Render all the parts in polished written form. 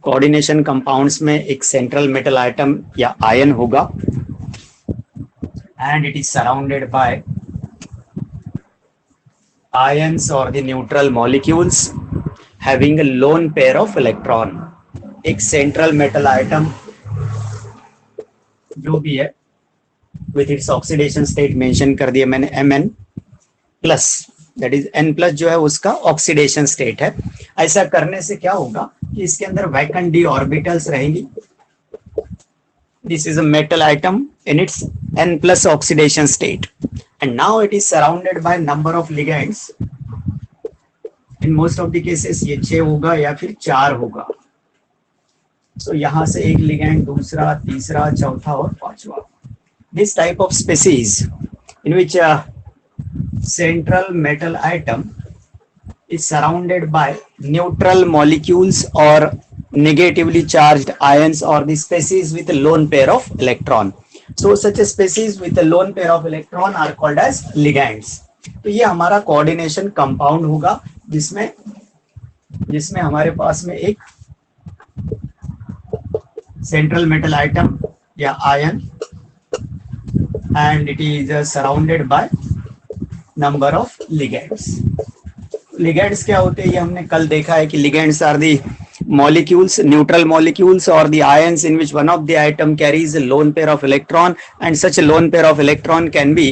Coordination compounds में एक central metal atom या आयन होगा and it is surrounded by ions or the neutral molecules having a lone pair of electron. एक central metal atom जो भी है with its oxidation state mention कर दिया मैंने Mn plus, that is N plus जो है उसका ऑक्सीडेशन स्टेट है। ऐसा करने से क्या होगा कि इसके अंदर वैकेंट डी ऑर्बिटल्स रहेंगी। This is a metal atom in its N plus oxidation state and now it is surrounded by number of ligands. In most of the cases ये 6 होगा या फिर 4 होगा। So यहाँ से एक ligand, दूसरा, तीसरा, चौथा और पांचवा। This type of species in which a central metal atom is surrounded by neutral molecules or negatively charged ions or the species with a lone pair of electron. So such a species with a lone pair of electron are called as ligands. तो ये हमारा coordination compound होगा जिसमें हमारे पास में एक central metal atom या ion and it is surrounded by number of ligands. Ligands क्या होते हैं ये हमने कल देखा है कि ligands are the molecules, neutral molecules or the ions in which one of the atom carries a lone pair of electron and such a lone pair of electron can be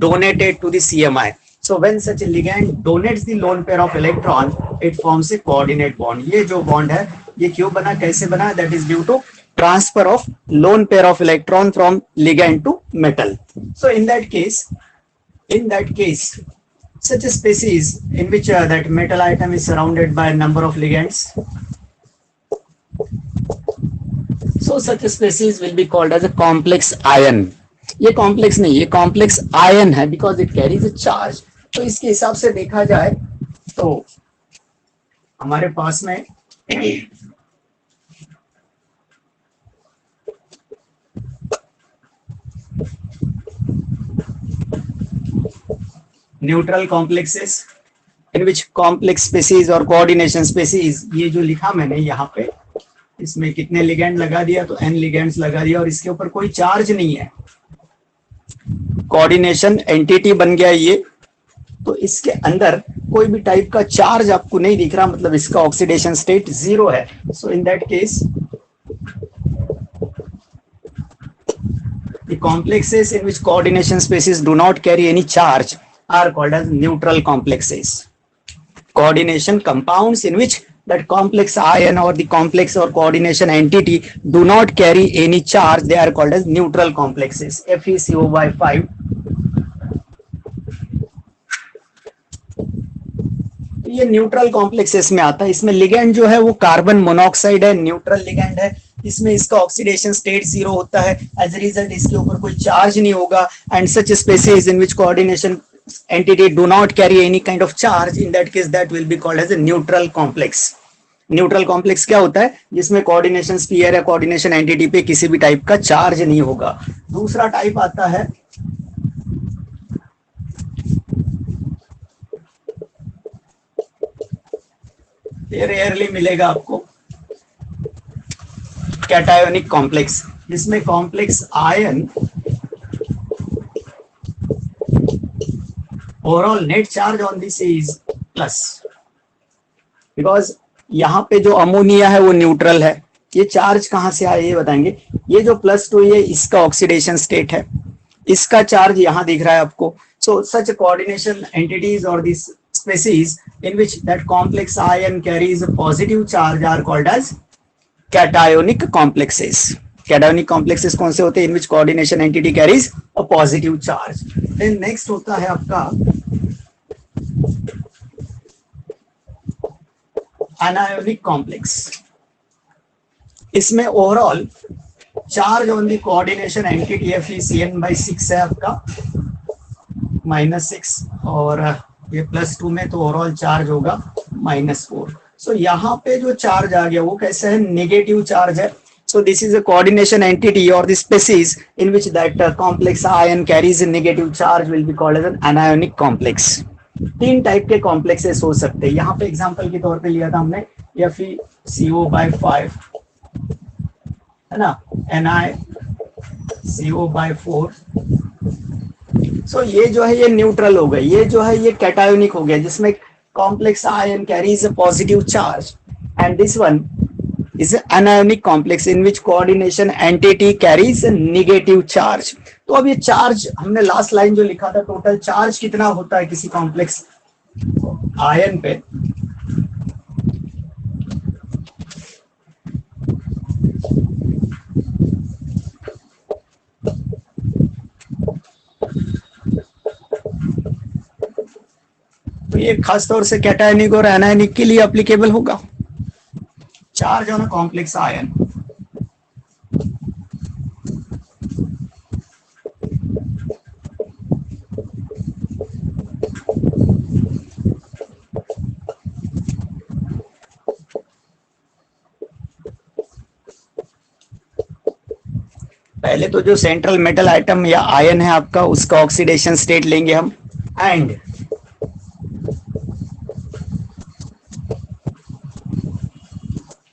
donated to the CMI. So when such a ligand donates the lone pair of electron, it forms a coordinate bond. ये जो bond है ये क्यों बना, कैसे बना? That is due to transfer of lone pair of electron from ligand to metal. So in that case, such a species in which that metal atom is surrounded by a number of ligands. So such a species will be called as a complex ion. ये complex नहीं, ये complex ion है because it carries a charge. तो इसके हिसाब से देखा जाए तो हमारे पास में neutral complexes in which complex species और कोऑर्डिनेशन स्पेसीज, ये जो लिखा मैंने यहाँ पे, इसमें कितने लिगेंड लगा दिया तो n लिगेंड्स लगा दिया और इसके ऊपर कोई चार्ज नहीं है, कोऑर्डिनेशन एंटिटी बन गया ये। तो इसके अंदर कोई भी टाइप का चार्ज आपको नहीं दिख रहा, मतलब इसका ऑक्सीडेशन स्टेट 0 है। So in that case the complexes in which coordination spaces do not carry any charge are called as neutral complexes. Coordination compounds in which that complex ion or the complex or coordination entity do not carry any charge, they are called as neutral complexes. FeCO5 ये neutral complexes में आता है। इसमें ligand जो है वो carbon monoxide है, neutral ligand है। इसमें इसका ऑक्सीडेशन स्टेट 0 होता है, एज ए रिजल्ट इसके ऊपर कोई चार्ज नहीं होगा। And such species in which coordination entity do not carry any kind of charge, in that case that will be called as a neutral complex. Neutral complex क्या होता है? जिसमें coordination sphere या कोऑर्डिनेशन एंटिटी पे किसी भी type का charge नहीं होगा। दूसरा टाइप आता है ये रेयरली मिलेगा आपको, कैटायोनिक कॉम्प्लेक्स, जिसमें complex ion overall net charge on this is plus, because यहाँ पे जो अमोनिया है वो न्यूट्रल है। ये चार्ज कहाँ से आया ये बताएंगे। ये जो +2 है इसका ऑक्सीडेशन स्टेट है, इसका चार्ज यहाँ दिख रहा है आपको। सो सच कोऑर्डिनेशन एंटिटीज और this species in which that complex ion carries a positive charge are called as cationic complexes. Cationic complexes कौन से होते हैं? In which coordination entity carries a positive charge. Then next होता है आपका anionic complex. इसमें overall charge on the coordination entity FeCN/6 है आपका -6, और ये +2 में तो ओवरऑल चार्ज होगा -4। सो यहाँ पे जो चार्ज आ गया वो कैसे है? नेगेटिव चार्ज है। So this is a coordination entity or the species in which that complex ion carries a negative charge will be called as an anionic complex. 3 type के कॉम्प्लेक्सेस हो सकते हैं। यहाँ पे एग्जांपल के तौर पे लिया था हमने FeCO5 है ना, NiCO/4। सो ये जो है ये न्यूट्रल हो गई, ये जो है ये कैटायोनिक हो गया जिसमें complex ion carries a positive charge, and this one is an anionic complex in which coordination entity carries a negative charge। तो अब ये चार्ज हमने लास्ट लाइन जो लिखा था, टोटल चार्ज कितना होता है किसी कॉम्प्लेक्स आयन पे, तो ये खासतौर से कैटायनिक और एनायनिक के लिए एप्लीकेबल होगा। Charge on a complex ion, पहले तो जो सेंट्रल मेटल आइटम या आयन है आपका उसका ऑक्सीडेशन स्टेट लेंगे हम, and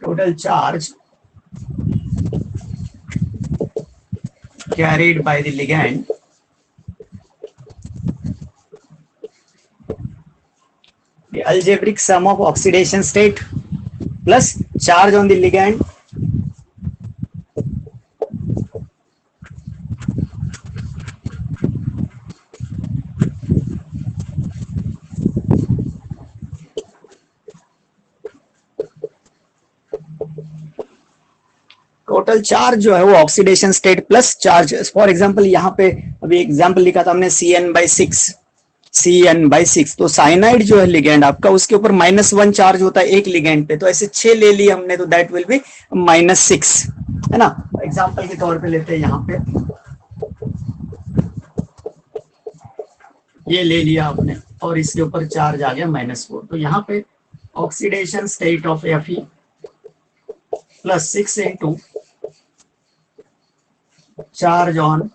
total charge carried by the ligand the algebraic sum of oxidation state plus charge on the ligand total charge जो है वो oxidation state plus charge. For example यहाँ पे अभी एग्जांपल लिखा था हमने CN/6, तो साइनाइड जो है लिगेंड आपका उसके ऊपर -1 चार्ज होता है एक लिगेंड पे, तो ऐसे 6 ले लिए हमने, तो दैट विल बी -6, है ना। एग्जांपल के तौर पे लेते हैं यहाँ पे, ये ले लिया आपने और इसके ऊपर चार्ज आ गया -4, तो यहाँ पे oxidation state of Fe plus 6 into charge on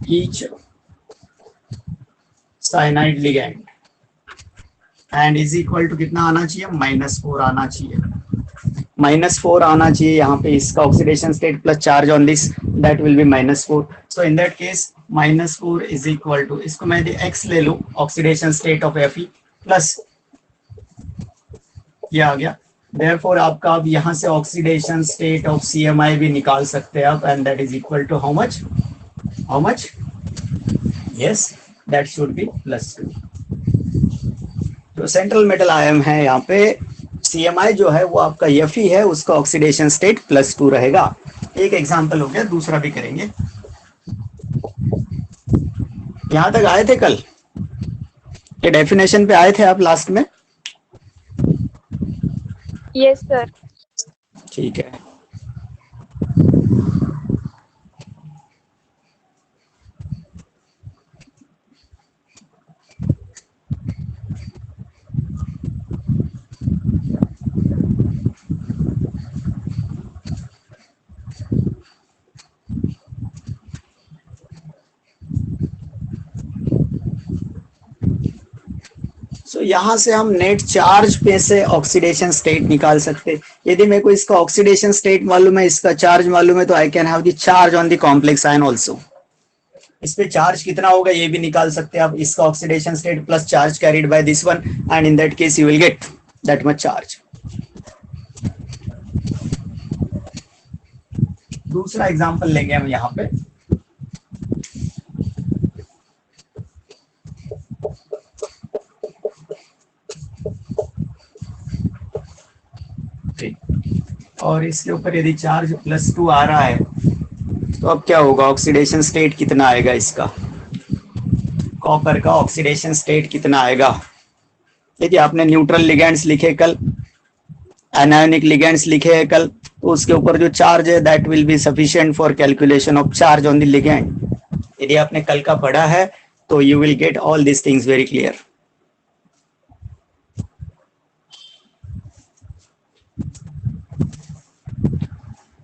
each cyanide ligand and is equal to कितना आना चाहिए, -4 आना चाहिए, -4 आना चाहिए यहाँ पे। इसका oxidation state plus charge on this that will be -4, so in that case -4 is equal to, इसको मैं x ले लूं, oxidation state of Fe plus ये आ गया, Therefore आपका अब यहाँ से ऑक्सीडेशन स्टेट ऑफ CMI भी निकाल सकते हैं आप, and that is equal to how much, yes that should be +2। तो सेंट्रल मेटल आयन है यहाँ पे CMI जो है वो आपका Fe है, उसका ऑक्सीडेशन स्टेट +2 रहेगा। एक एग्जांपल हो गया, दूसरा भी करेंगे। यहाँ तक आए थे कल, ये डेफिनेशन पे आए थे आप लास्ट में? Yes sir. ठीक है, तो यहाँ से हम नेट चार्ज पे से ऑक्सीडेशन स्टेट निकाल सकते। यदि मेरे को इसका ऑक्सीडेशन स्टेट मालूम है, इसका चार्ज मालूम है, तो I can have the charge on the complex ion also. इस पे चार्ज कितना होगा ये भी निकाल सकते हैं आप, इसका oxidation state plus charge carried by this one, and in that case you will get that much charge. दूसरा एग्जांपल लेंगे हम यहाँ पे, और इसके ऊपर यदि चार्ज +2 आ रहा है तो अब क्या होगा, ऑक्सीडेशन स्टेट कितना आएगा इसका, कॉपर का ऑक्सीडेशन स्टेट कितना आएगा। देखिए आपने न्यूट्रल लिगेंड्स लिखे कल, एनायनिक लिगेंड्स लिखे हैं कल, तो उसके ऊपर जो चार्ज है that will be sufficient for calculation of charge on the ligand. यदि आपने कल का पढ़ा है तो you will get all this things very clear.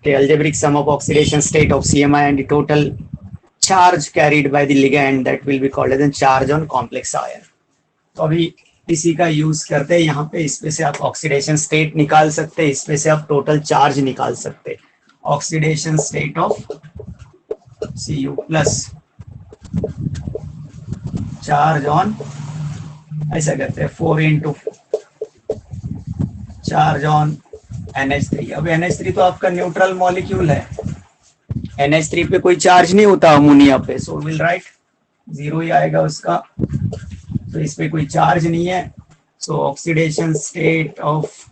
The algebraic sum of oxidation state of CMI and the total charge carried by the ligand that will be called as a charge on complex ion। तो अभी इसी का use करते हैं यहाँ पे। इस पे से आप ऑक्सीडेशन स्टेट निकाल सकते हैं, इस पे से आप टोटल चार्ज निकाल सकते हैं। Oxidation state of Cu plus charge on, ऐसा करते हैं 4 इंटू चार्ज ऑन NH3। अब NH3 तो आपका न्यूट्रल मॉलिक्यूल है, NH3 पे कोई चार्ज नहीं होता अमोनिया पे, सो विल राइट जीरो ही आएगा उसका। तो इस पे कोई चार्ज नहीं है, सो oxidation state of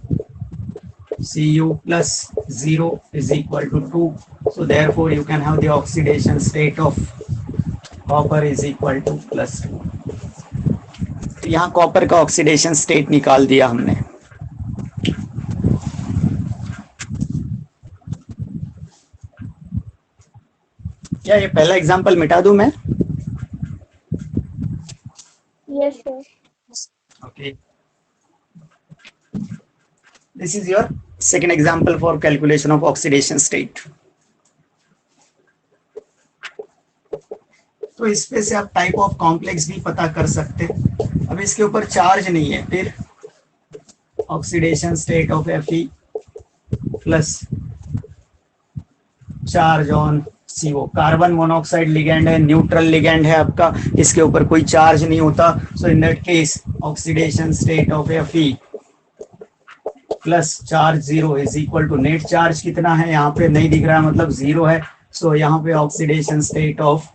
Cu plus 0 is equal to 2. So therefore you can have the oxidation state of copper is equal to plus 2. तो यहाँ कॉपर का ऑक्सीडेशन स्टेट निकाल दिया हमने। क्या ये पहला एग्जांपल मिटा दूं मैं? Yes, sir. Okay. This is your second example for calculation of oxidation state. तो इस पे से आप टाइप ऑफ कॉम्प्लेक्स भी पता कर सकते हैं। अब इसके ऊपर चार्ज नहीं है, फिर oxidation state of Fe plus charge on CO। Carbon monoxide ligand है, न्यूट्रल लिगेंड है आपका, इसके ऊपर कोई चार्ज नहीं होता। So in that case oxidation state of Fe plus charge 0 is equal to net charge कितना है यहाँ पे नहीं दिख रहा है, मतलब 0 है। सो यहाँ पे oxidation state of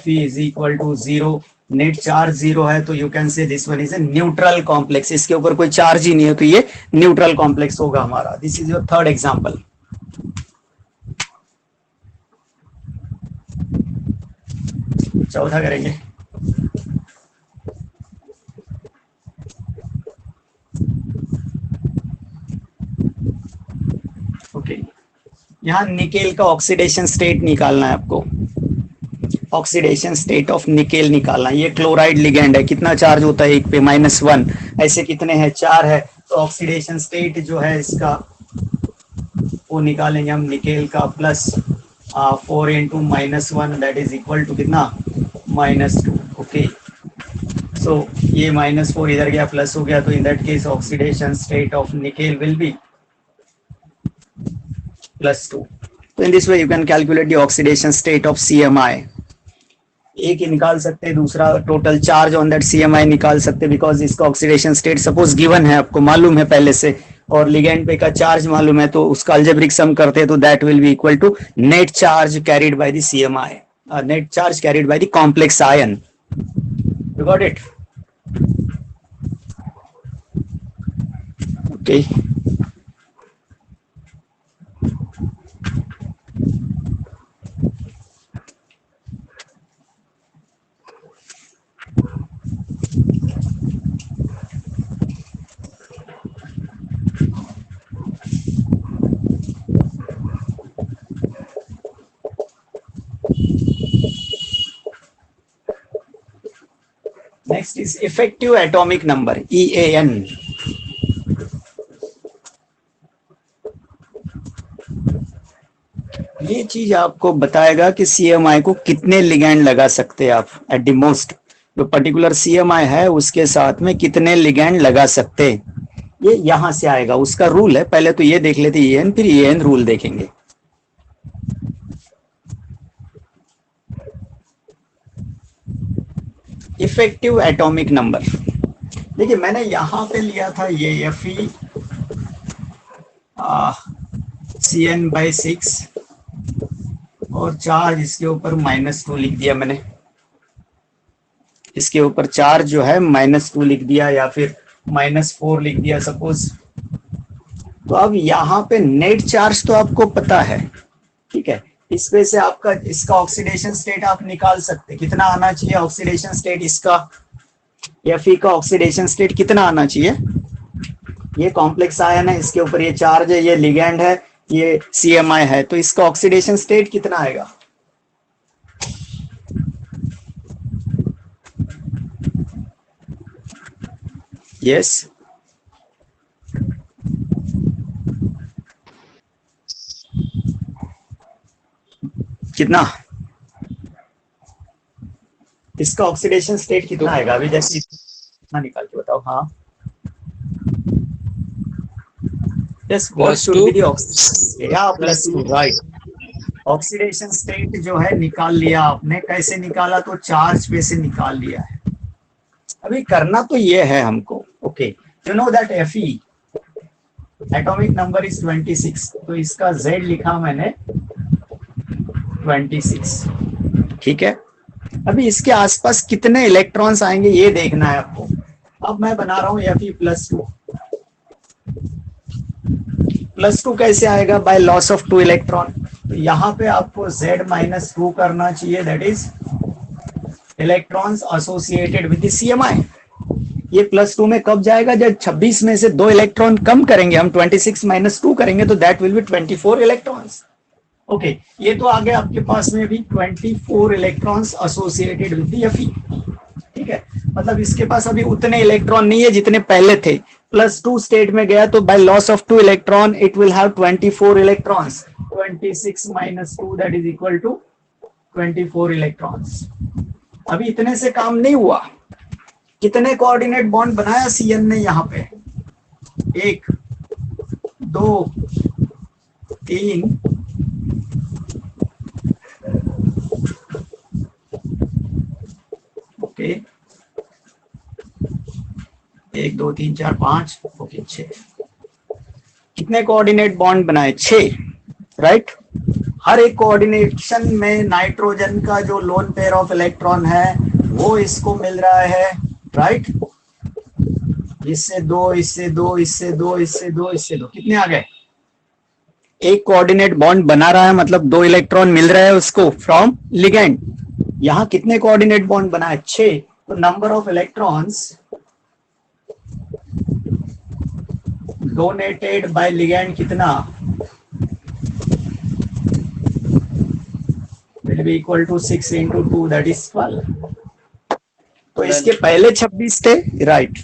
Fe is equal to 0, net charge 0 है, तो you can say this one is a neutral complex. इसके ऊपर कोई चार्ज ही नहीं है, तो ये न्यूट्रल कॉम्प्लेक्स होगा हमारा। This is your third example. चौथा करेंगे। ओके, यहाँ निकेल का ऑक्सीडेशन स्टेट निकालना है आपको। ऑक्सीडेशन स्टेट ऑफ निकेल निकालना है। ये क्लोराइड लिगेंड है, कितना चार्ज होता है एक पे -1, ऐसे कितने हैं 4 है। तो ऑक्सीडेशन स्टेट जो है इसका वो निकालेंगे हम निकेल का plus 4 into -1 that is equal to कितना -2। ओके, सो ये -4 इधर गया प्लस हो गया, तो इन that case oxidation state of nickel will be +2. So in this way you can calculate the oxidation state of CMI. एक ही निकाल सकते हैं, दूसरा total charge on that CMI निकाल सकते हैं, बिकॉज इसका ऑक्सीडेशन स्टेट सपोज गिवन है, आपको मालूम है पहले से, और लिगेंड पे का चार्ज मालूम है, तो उसका अलजेब्रिक सम करते हैं तो that will be equal to net charge carried by the CMI, net charge carried by the complex ion. You got it? Okay, next is effective atomic number, EAN. ये चीज आपको बताएगा कि CMI को कितने लिगैंड लगा सकते हैं आप एट द मोस्ट। जो पर्टिकुलर CMI है उसके साथ में कितने लिगैंड लगा सकते हैं, ये यहां से आएगा, उसका रूल है। पहले तो ये देख लेते EAN, फिर EAN रूल देखेंगे। इफेक्टिव एटॉमिक नंबर, देखिए मैंने यहां पे लिया था ये Fe CN/6 और चार्ज इसके ऊपर -2 लिख दिया मैंने। इसके ऊपर चार्ज जो है -2 लिख दिया या फिर -4 लिख दिया सपोज। तो अब यहाँ पे नेट चार्ज तो आपको पता है, ठीक है, इस वजह से आपका इसका ऑक्सीडेशन स्टेट आप निकाल सकते, कितना आना चाहिए ऑक्सीडेशन स्टेट इसका, Fe का ऑक्सीडेशन स्टेट कितना आना चाहिए। ये कॉम्प्लेक्स आयन है, इसके ऊपर ये चार्ज है, ये लिगैंड है, ये CMI है, तो इसका ऑक्सीडेशन स्टेट कितना आएगा। यस, कितना इसका ऑक्सीडेशन स्टेट कितना आएगा, अभी जैसे कितना निकाल के बताओ। बताओ। हाँ, yes, what plus should to be the oxidation, या plus two, right. Oxidation state जो है निकाल लिया आपने, कैसे निकाला? तो चार्ज पे से निकाल लिया है। अभी करना तो ये है हमको, okay, you know that Fe atomic number is 26, तो इसका Z लिखा मैंने 26, ठीक है। अभी इसके आसपास कितने इलेक्ट्रॉन्स आएंगे ये देखना है आपको। अब मैं बना रहा हूं Fe +2। +2 कैसे आएगा? Bye loss of 2 electron. तो यहाँ पे आपको Z-2 करना चाहिए, that is electrons associated with CMI। ये +2 में कब जाएगा? जब 26 में से 2 इलेक्ट्रॉन कम करेंगे हम, 26 - 2 करेंगे, तो that will B 24 electrons. Okay, ये तो आ गया आपके पास में भी 24 इलेक्ट्रॉन्स एसोसिएटेड विद Fe, ठीक है। मतलब इसके पास अभी उतने इलेक्ट्रॉन नहीं है जितने पहले थे। +2 स्टेट में गया तो by loss of 2 electron it will have 24 electrons. 26 - 2 that is equal to 24 electrons. अभी इतने से काम नहीं हुआ। कितने कोऑर्डिनेट बॉन्ड बनाया Cn ने यहाँ पे? 1 2 3 ओके, 1 2 3 4 5, ओके 6। कितने कोऑर्डिनेट बॉन्ड बनाए? 6, राइट। हर एक कोऑर्डिनेशन में नाइट्रोजन का जो लोन पेयर ऑफ इलेक्ट्रॉन है वो इसको मिल रहा है, राइट। इससे 2, इससे 2, इससे 2, इससे 2, इससे 2, कितने आ गए? एक कोऑर्डिनेट बॉन्ड बना रहा है, मतलब 2 इलेक्ट्रॉन मिल रहा है उसको फ्रॉम लिगेंड। यहां कितने कोऑर्डिनेट बॉन्ड बना है? 6। तो number of electrons donated bye ligand कितना? will be equal to 6 into 2, that is 12। तो इसके पहले 26 थे, राइट।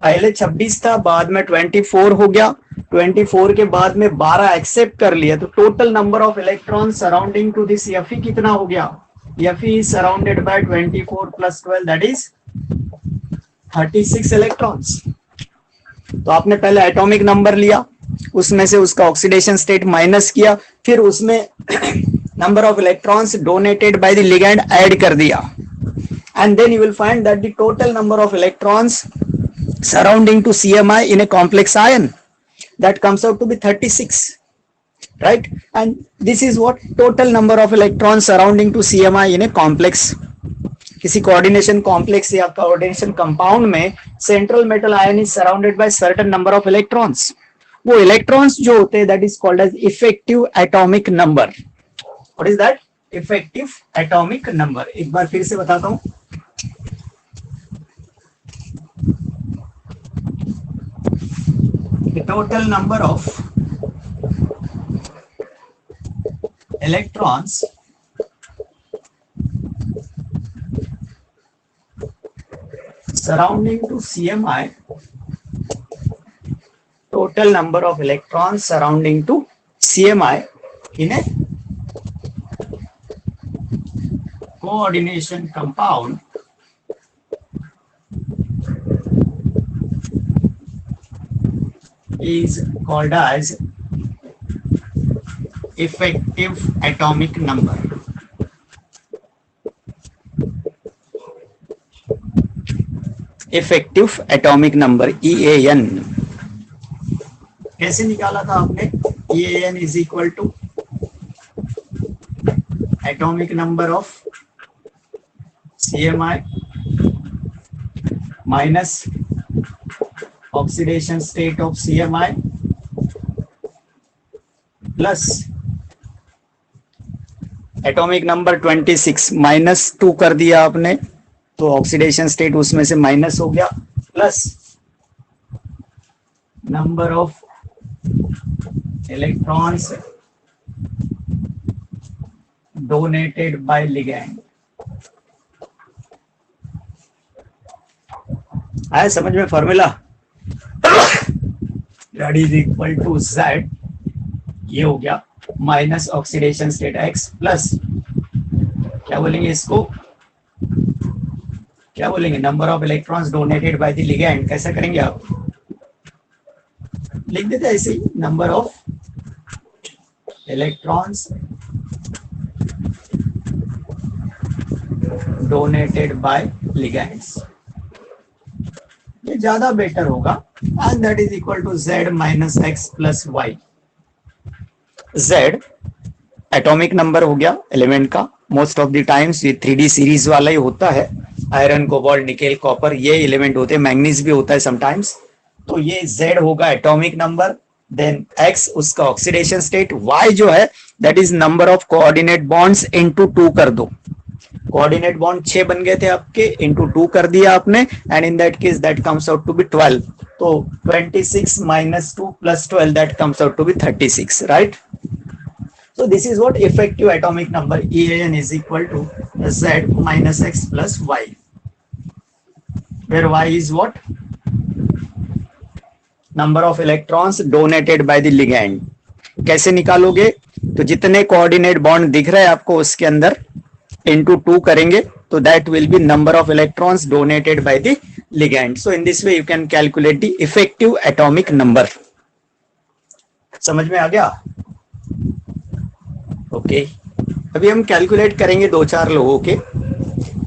पहले 26 था, बाद में 24 हो गया। 24 के बाद में 12 एक्सेप्ट कर लिया, तो total number of electron surrounding to this Fe कितना हो गया? Fe is surrounded by 24 plus 12, that is 36 electrons. तो आपने पहले एटॉमिक नंबर लिया, उसमें से उसका ऑक्सीडेशन स्टेट माइनस किया, फिर उसमें number of electrons donated by the ligand add कर दिया, and then you will find that the total number of electrons surrounding to CMI in a complex ion, that comes out to be 36, right? And this is what total number of electrons surrounding to CMI in a complex, किसी coordination complex या coordination compound में central metal ion is surrounded by certain number of electrons. वो electrons जो होते हैं that is called as effective atomic number. What is that? Effective atomic number. एक बार फिर से बताता हूं, the total number of electrons surrounding to CMI, total number of electrons surrounding to CMI in a coordination compound is called as effective atomic number। Effective atomic number EAN कैसे निकाला था आपने? EAN is equal to atomic number of CMI minus oxidation state of CMI plus atomic number 26 -2 कर दिया आपने, तो oxidation state उसमें से माइनस हो गया, plus number of electrons donated by ligand. आया समझ में formula? That is equal to Z, ये हो गया, minus oxidation state X plus क्या बोलेंगे इसको? क्या बोलेंगे, number of electrons donated by the ligand, कैसा करेंगे आप, लिख देते ऐसे ही, number of electrons donated by ligands, ये ज्यादा बेटर होगा, and that is equal to z minus x plus Y. z atomic number हो गया एलिमेंट का, मोस्ट ऑफ द टाइम्स ये 3D सीरीज वाला ही होता है, आयरन कोबाल्ट निकेल कॉपर ये एलिमेंट होते हैं, मैग्नीज भी होता है समटाइम्स, तो ये z होगा एटॉमिक नंबर, देन x उसका ऑक्सीडेशन स्टेट, y जो है that is number of coordinate bonds into 2 कर दो, कोऑर्डिनेट बॉन्ड 6 बन गए थे आपके, इनटू 2 कर दिया आपने, and in that case that comes out to be 12, तो 26 minus 2 plus 12 that comes out to be 36, right? So this is what effective atomic number EAN is equal to Z minus X plus Y, where Y is what? Number of electrons donated by the ligand. कैसे निकालोगे, तो जितने coordinate bond दिख रहे हैं आपको उसके अंदर into 2 करेंगे, तो that will be number of electrons donated by the ligand. So in this way you can calculate the effective atomic number. समझ में आ गया? ओके, अभी हम कैलकुलेट करेंगे 2-4 लोगों के,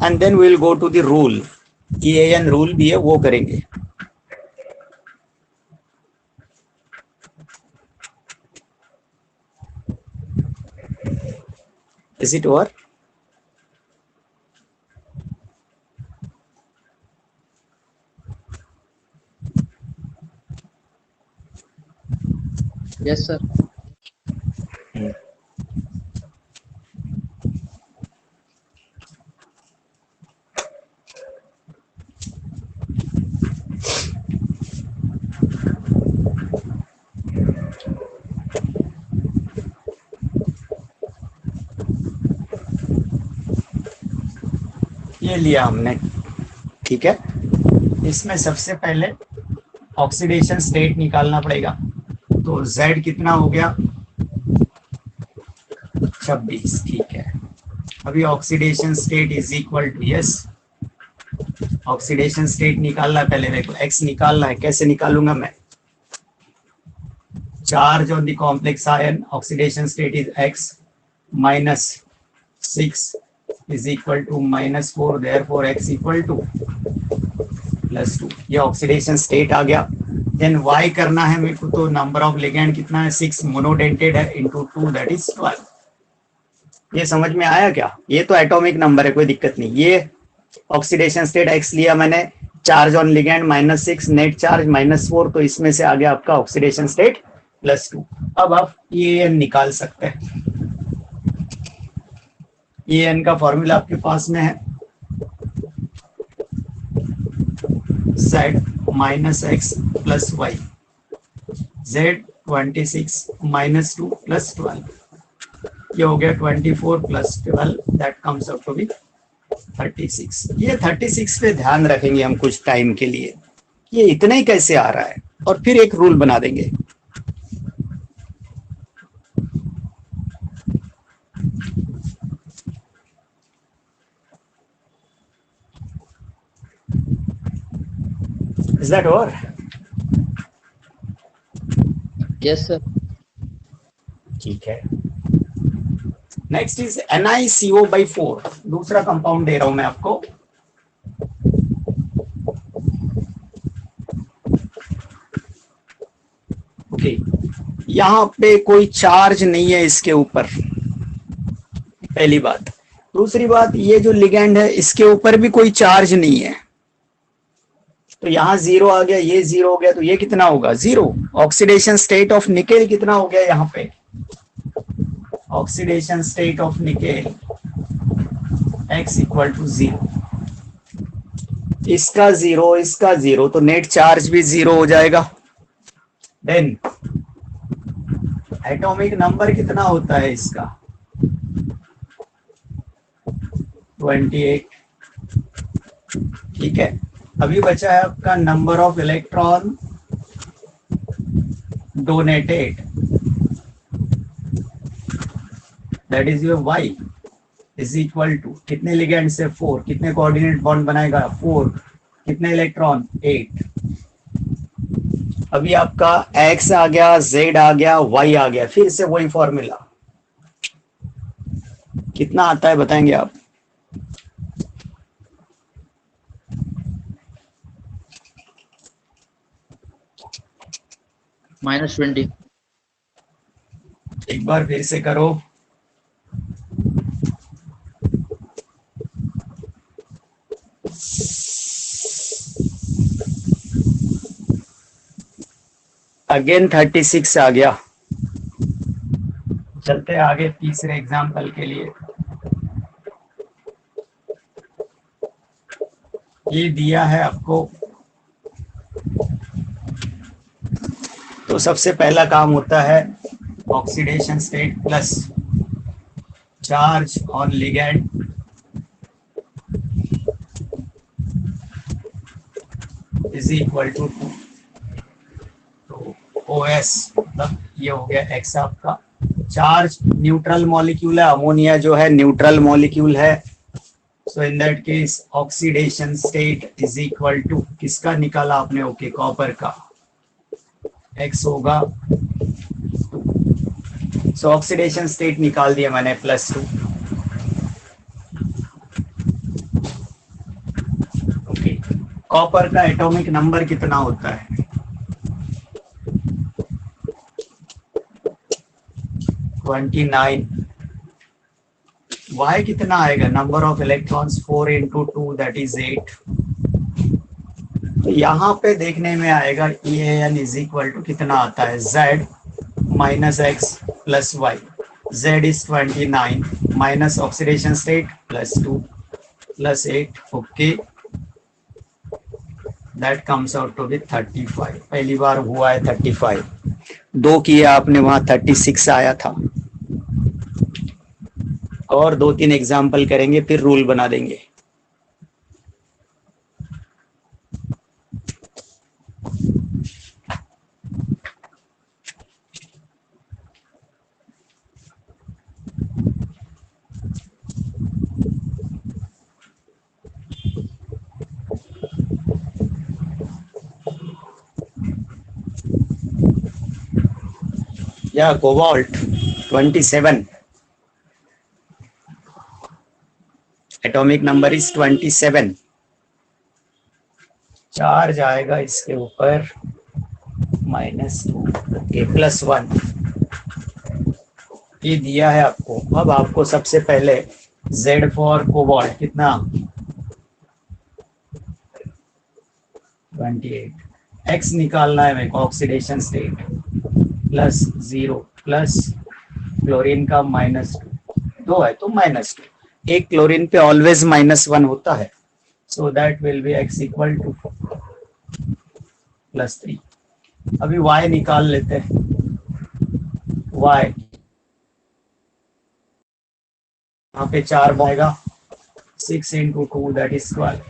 and then we will go to the rule, EAN rule भी है वो करेंगे। Is it over? Yes sir. ये लिया हमने, ठीक है, इसमें सबसे पहले ऑक्सीडेशन स्टेट निकालना पड़ेगा, तो Z कितना हो गया 26, ठीक है। अभी oxidation state is equal to, yes oxidation state निकालना है पहले, देखो X निकालना है, कैसे निकालूंगा मैं, charge on the complex ion, oxidation state is X minus 6 is equal to minus 4, therefore X equal to plus 2, ये ऑक्सीडेशन स्टेट आ गया। देन Y करना है मेरे को, तो नंबर ऑफ लिगैंड कितना है 6, मोनोडेंटेड है, इनटू 2 दैट इज 12। ये समझ में आया क्या? ये तो एटॉमिक नंबर है, कोई दिक्कत नहीं। ये ऑक्सीडेशन स्टेट X लिया मैंने, charge on ligand -6, net charge -4, तो इसमें से आ गया आपका ऑक्सीडेशन स्टेट +2। अब आप EAN निकाल सकते हैं, EAN का फॉर्मूला आपके पास में है, Z minus X plus Y, Z 26 minus 2 plus 12, ये हो गया 24 plus 12, that comes out to be 36। ये 36 पे ध्यान रखेंगे हम कुछ टाइम के लिए, ये इतना ही कैसे आ रहा है, और फिर एक रूल बना देंगे। Is that over? Yes sir. ठीक है, नेक्स्ट इज NiCO/4, दूसरा कंपाउंड दे रहा हूं मैं आपको। ओके, यहां पे कोई चार्ज नहीं है इसके ऊपर, पहली बात। दूसरी बात, ये जो लिगैंड है इसके ऊपर भी कोई चार्ज नहीं है, तो यहाँ 0 आ गया, ये 0 हो गया, तो ये कितना होगा 0। ऑक्सीडेशन स्टेट ऑफ निकेल कितना हो गया यहाँ पे, oxidation state of nickel X equal to 0, इसका 0 इसका 0, तो नेट चार्ज भी 0 हो जाएगा। देन एटॉमिक नंबर कितना होता है इसका 28, ठीक है। अभी बचा है आपका number of electron donated, that is your Y, is equal to कितने लिगेंड से 4, कितने कोऑर्डिनेट बॉन्ड बनाएगा 4, कितने इलेक्ट्रॉन 8। अभी आपका x आ गया, z आ गया, y आ गया, फिर से वही फॉर्मूला कितना आता है बताएंगे आप? -20। एक बार फिर से करो। अगेन 36 आ गया। चलते हैं आगे तीसरे एग्जाम्पल के लिए। ये दिया है आपको, तो सबसे पहला काम होता है oxidation state plus charge on ligand is equal to 2। तो OS मतलब ये हो गया X आपका। चार्ज न्यूट्रल मॉलिक्यूल है, अमोनिया जो है न्यूट्रल मॉलिक्यूल है। So in that case oxidation state is equal to किसका निकाला आपने? ओके, कॉपर का। X होगा 2। सो ऑक्सीडेशन स्टेट निकाल दिया मैंने +2। ओके, कॉपर का एटॉमिक नंबर कितना होता है? 29। Y कितना आएगा? Number of electrons 4 into 2 that is 8। तो यहाँ पे देखने में आएगा EAN इज इक्वल टू कितना आता है? Z minus x plus Y. Z is 29 minus oxidation state +2 plus 8। Okay, that comes out to be 35। पहली बार हुआ है 35। 2 किया आपने, वहां 36 आया था। और 2-3 एग्जाम्पल करेंगे, फिर रूल बना देंगे। या cobalt 27, atomic number is 27। Charge आएगा इसके ऊपर -2 के +1। ये दिया है आपको। अब आपको सबसे पहले Z फॉर कोबाल्ट कितना? 28। X निकालना है मेरे को, ऑक्सीडेशन स्टेट +0 प्लस क्लोरीन का -2। 2 है तो -2। एक क्लोरीन पे ऑलवेज -1 होता है। So that will be X equal to +3। अभी Y निकाल लेते हैं। Y यहाँ पे 4 आएगा, 6 into 2 that is 12।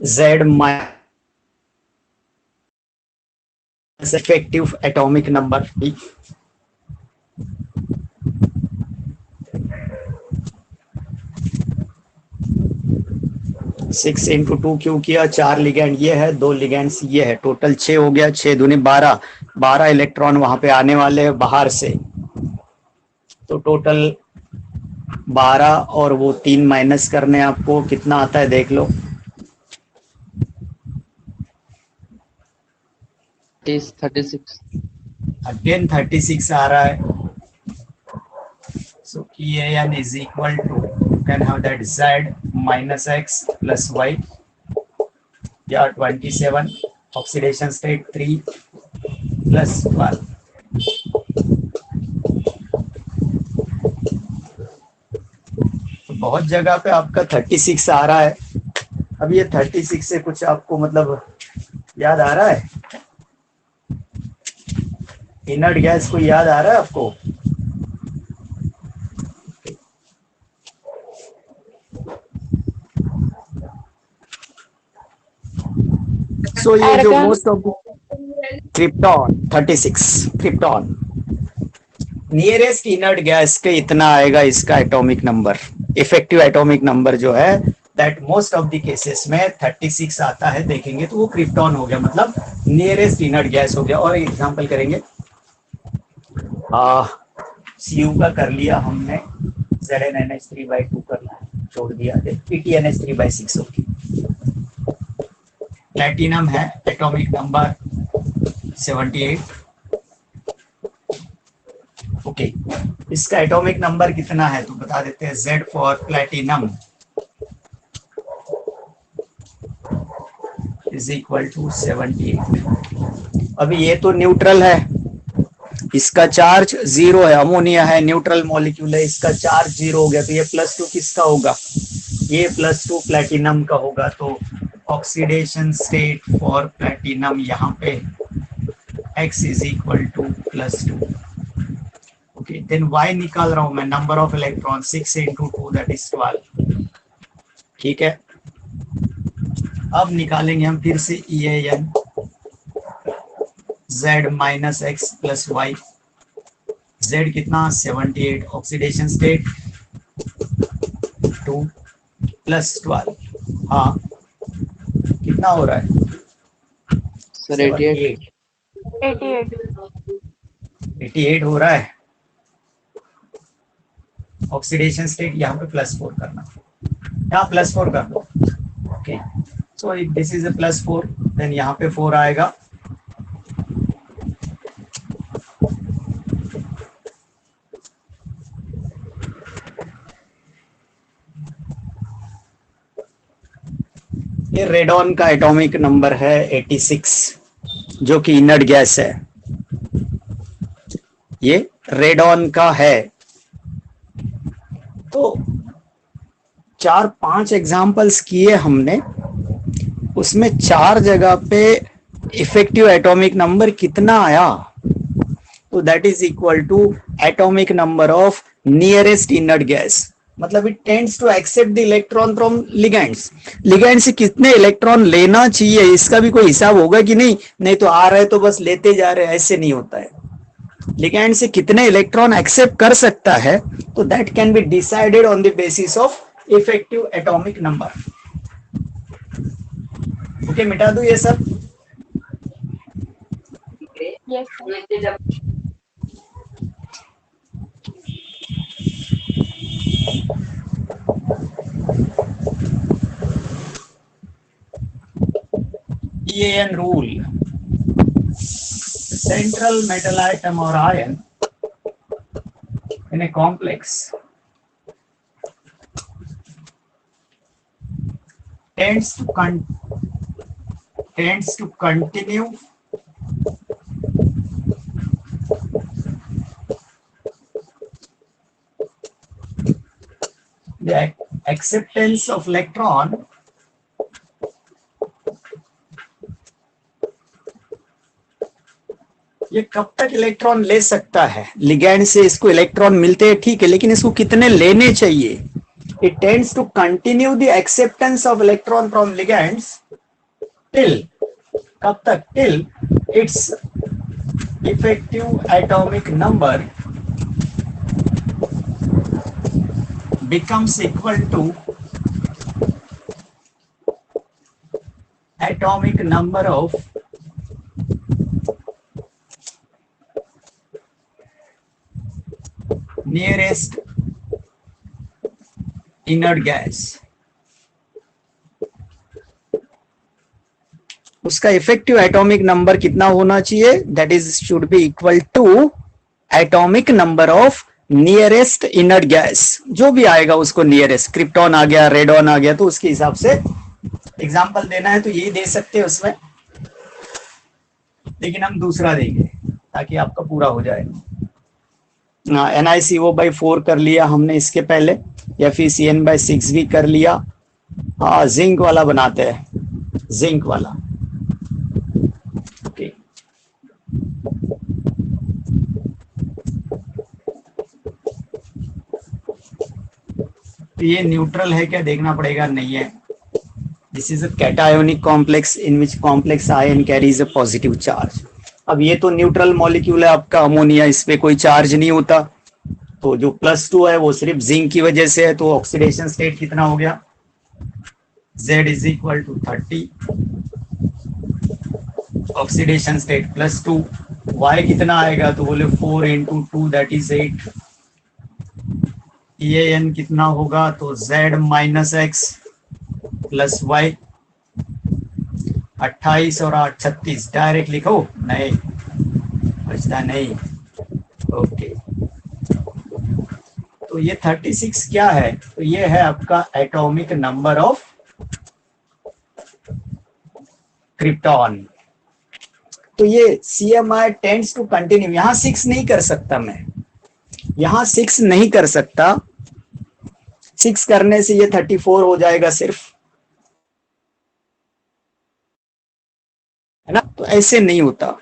Z minus effective atomic number 6 into 2 क्यों किया? 4 लिगेंड ये है, 2 लिगेंड्स ये है, टोटल 6 हो गया। 6 दूनी 12, 12 इलेक्ट्रॉन वहां पे आने वाले हैं बाहर से। तो टोटल 12 और वो 3 माइनस करने आपको कितना आता है देख लो। 36। अगेन 36 आ रहा है। So EAN is equal to, you can have that Z minus X plus Y या 27। Oxidation state 3 plus 12। बहुत जगह पे आपका 36 आ रहा है। अब ये 36 से कुछ आपको मतलब याद आ रहा है? इनर्ट गैस को याद आ रहा है आपको? सो ये जो most of krypton 36 krypton nearest inert gas के इतना आएगा इसका atomic number, effective atomic number जो है that most of the cases में 36 आता है। देखेंगे तो वो क्रिप्टॉन हो गया, मतलब नियरेस्ट इनर्ट गैस हो गया। और एग्जांपल करेंगे, CU का कर लिया हमने, ZnNH3/2 करना है, छोड़ दिया, PtNH3/6 होगी। प्लेटिनम है एटॉमिक नंबर 78। ओके, इसका एटॉमिक नंबर कितना है तो बता देते हैं, Z for platinum is equal to 78। अभी ये तो न्यूट्रल है, इसका चार्ज 0 है, अमोनिया है, न्यूट्रल मॉलिक्यूल है, इसका चार्ज 0 हो गया, तो ये +2 किसका होगा, ये +2 प्लेटिनम का होगा। तो ऑक्सीडेशन स्टेट फॉर प्लेटिनम यहाँ पे X is equal to +2। Okay, then Y निकाल रहा हूं मैं, number of electron 6 × 2 that is 12। ठीक है, अब निकालेंगे हम फिर से EAN, Z - X + Y, Z कितना 78, ऑक्सीडेशन स्टेट 2 + 12, हाँ कितना हो रहा है सर 88। 88 हो रहा है। ऑक्सीडेशन स्टेट यहाँ पे +4 करना, यहाँ +4 कर दो। Okay, so if this is a +4 then यहाँ पे 4 आएगा। ये रेडॉन का एटॉमिक नंबर है 86, जो कि इनर्ट गैस है, ये रेडॉन का है। तो 4-5 एग्जाम्पल्स किए हमने, उसमें 4 जगह पे इफेक्टिव एटॉमिक नंबर कितना आया, तो that is equal to atomic number of nearest inert gas. मतलब it tends to accept the electron from ligands. Ligand से कितने इलेक्ट्रॉन लेना चाहिए इसका भी कोई हिसाब होगा कि नहीं, नहीं तो आ रहे तो बस लेते जा रहे, ऐसे नहीं होता है। लिगेंड से कितने इलेक्ट्रॉन एक्सेप्ट कर सकता है, तो that can be decided on the basis of effective atomic number. Okay, मिटा दो ये सब। EAN rule, central metal atom or ion in a complex tends to continue the acceptance of electron ये कब तक इलेक्ट्रॉन ले सकता है। लिगैंड से इसको इलेक्ट्रॉन मिलते हैं, ठीक है, लेकिन इसको कितने लेने चाहिए। It tends to continue the acceptance of electron from ligands till, कब तक, till its effective atomic number becomes equal to atomic number of nearest inert gas। उसका इफेक्टिव एटॉमिक नंबर कितना होना चाहिए, that is should be equal to atomic number of nearest inert gas. जो भी आएगा उसको नियरेस्ट, क्रिप्टॉन आ गया, radon आ गया, तो उसके हिसाब से एग्जांपल देना है तो ये दे सकते हैं उसमें, लेकिन हम दूसरा देंगे ताकि आपका पूरा हो जाए। NiCO/4 कर लिया हमने इसके पहले, FeCN/6 भी कर लिया। हाँ, जिंक वाला बनाते हैं, जिंक वाला। ओके, तो ये न्यूट्रल है क्या देखना पड़ेगा, नहीं है। This is a cationic complex in which complex ion carries a positive charge. अब ये तो न्यूट्रल मॉलिक्यूल है आपका अमोनिया, इस पे कोई चार्ज नहीं होता, तो जो +2 है वो सिर्फ जिंक की वजह से है, तो ऑक्सीडेशन स्टेट कितना हो गया, Z is equal to 30, oxidation state +2, Y कितना आएगा, तो बोले 4 इंटू 2 दैट इज 8, EAN कितना होगा, तो Z minus x plus Y, 28 और 8 36, डायरेक्ट लिखो, नहीं बचता नहीं, ओके। तो ये 36 क्या है, तो ये है आपका एटॉमिक नंबर ऑफ क्रिप्टॉन। तो ये CMI टेंड्स टू कंटिन्यू, यहां 6 नहीं कर सकता मैं, यहां 6 नहीं कर सकता, 6 करने से ये 34 हो जाएगा सिर्फ, है ना, तो ऐसे नहीं होता।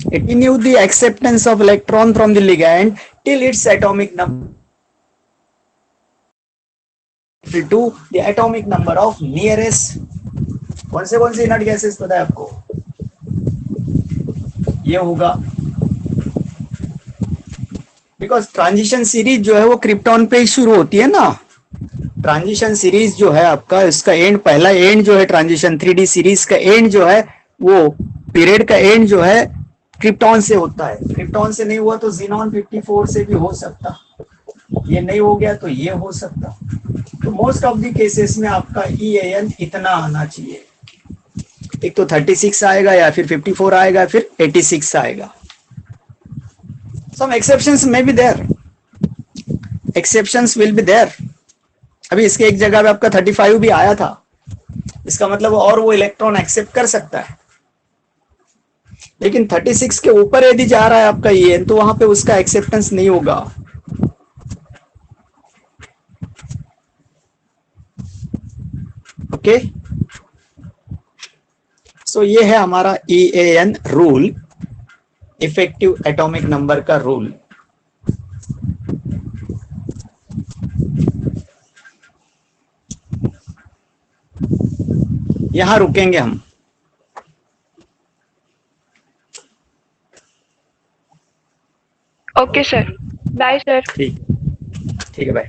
It renew the acceptance of electron from the ligand till its atomic number to the atomic number of nearest, कौन से इनर्ट गैसेस पता है आपको, ये होगा, बिकॉज ट्रांजिशन सीरीज जो है वो क्रिप्टॉन पे ही शुरू होती है ना, ट्रांजिशन सीरीज जो है आपका, इसका एंड, पहला एंड जो है ट्रांजिशन 3D सीरीज का एंड जो है, वो पीरियड का एंड जो है क्रिप्टॉन से होता है, क्रिप्टॉन से नहीं हुआ तो जीनॉन 54 से भी हो सकता, ये नहीं हो गया तो ये हो सकता, तो मोस्ट ऑफ द केसेस में आपका EAN इतना आना चाहिए, एक तो 36 आएगा या फिर 54 आएगा, फिर 86 आएगा। सम एक्सेप्शंस में be there, exceptions will be there. अभी इसके एक जगह पे आपका 35 भी आया था, इसका मतलब और वो इलेक्ट्रॉन एक्सेप्ट कर सकता है, लेकिन 36 के ऊपर यदि जा रहा है आपका ये, तो वहां पे उसका एक्सेप्टेंस नहीं होगा। ओके, सो ये है हमारा EAN rule, effective atomic number का रूल। यहां रुकेंगे हम। Okay sir, bye sir. ठीक, ठीक है, बाय।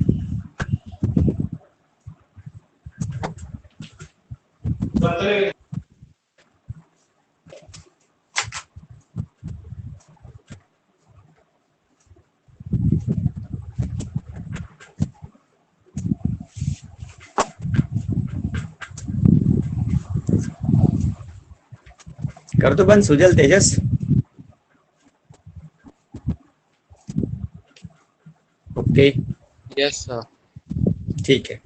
कर दो बंद Sujal Tejas. Okay, yes sir. ठीक है।